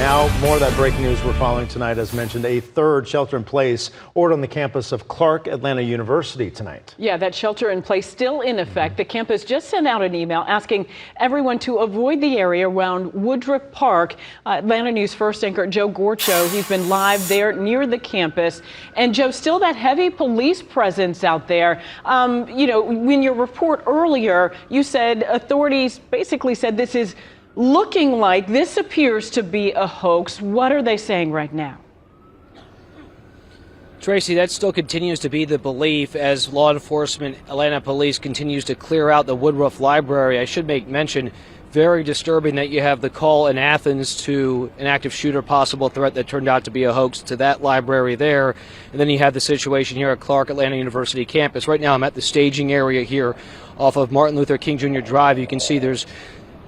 Now, more of that breaking news we're following tonight. As mentioned, a third shelter-in-place ordered on the campus of Clark Atlanta University tonight. Yeah, that shelter-in-place still in effect. The campus just sent out an email asking everyone to avoid the area around Woodruff Park. Atlanta News First anchor Joe Gorcho, he's been live there near the campus. And Joe, still that heavy police presence out there. You know, when your report earlier, you said authorities basically said this is looking like this appears to be a hoax. What are they saying right now? Tracy, that still continues to be the belief as law enforcement, Atlanta police, continues to clear out the Woodruff Library. I should make mention, very disturbing that you have the call in Athens to an active shooter, possible threat that turned out to be a hoax to that library there. And then you have the situation here at Clark Atlanta University campus. Right now I'm at the staging area here off of Martin Luther King Jr. Drive. You can see there's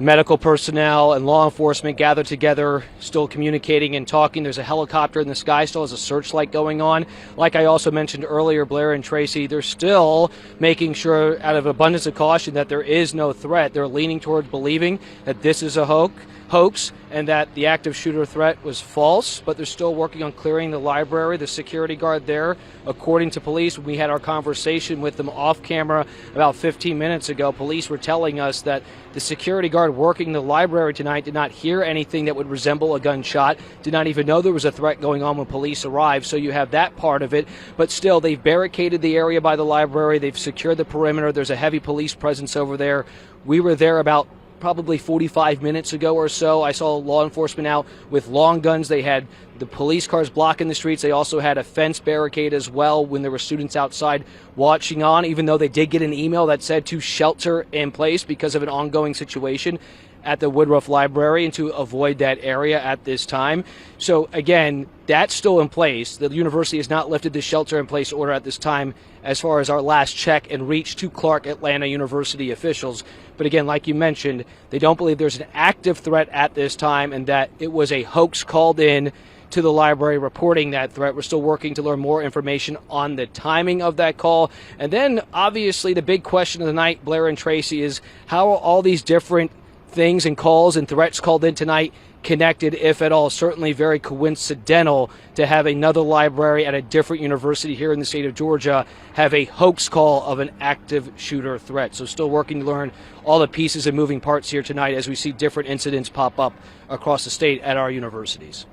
medical personnel and law enforcement gathered together, still communicating and talking. There's a helicopter in the sky, still has a searchlight going on. Like I also mentioned earlier, Blair and Tracy, they're still making sure, out of abundance of caution, that there is no threat. They're leaning towards believing that this is a hoax and that the active shooter threat was false, but they're still working on clearing the library. The security guard there, according to police, when we had our conversation with them off camera about 15 minutes ago, police were telling us that the security guard working the library tonight did not hear anything that would resemble a gunshot, did not even know there was a threat going on when police arrived. So you have that part of it, but still they've barricaded the area by the library. They've secured the perimeter. There's a heavy police presence over there. We were there about probably 45 minutes ago or so. I saw law enforcement out with long guns. They had the police cars blocking the streets. They also had a fence barricade as well when there were students outside watching on, even though they did get an email that said to shelter in place because of an ongoing situation at the Woodruff Library and to avoid that area at this time. So again, that's still in place. The university has not lifted the shelter-in-place order at this time as far as our last check and reach to Clark Atlanta University officials. But again, like you mentioned, they don't believe there's an active threat at this time and that it was a hoax called in to the library reporting that threat. We're still working to learn more information on the timing of that call. And then obviously the big question of the night, Blair and Tracy, is how are all these different things and calls and threats called in tonight connected, if at all? Certainly very coincidental to have another library at a different university here in the state of Georgia have a hoax call of an active shooter threat. So still working to learn all the pieces and moving parts here tonight as we see different incidents pop up across the state at our universities.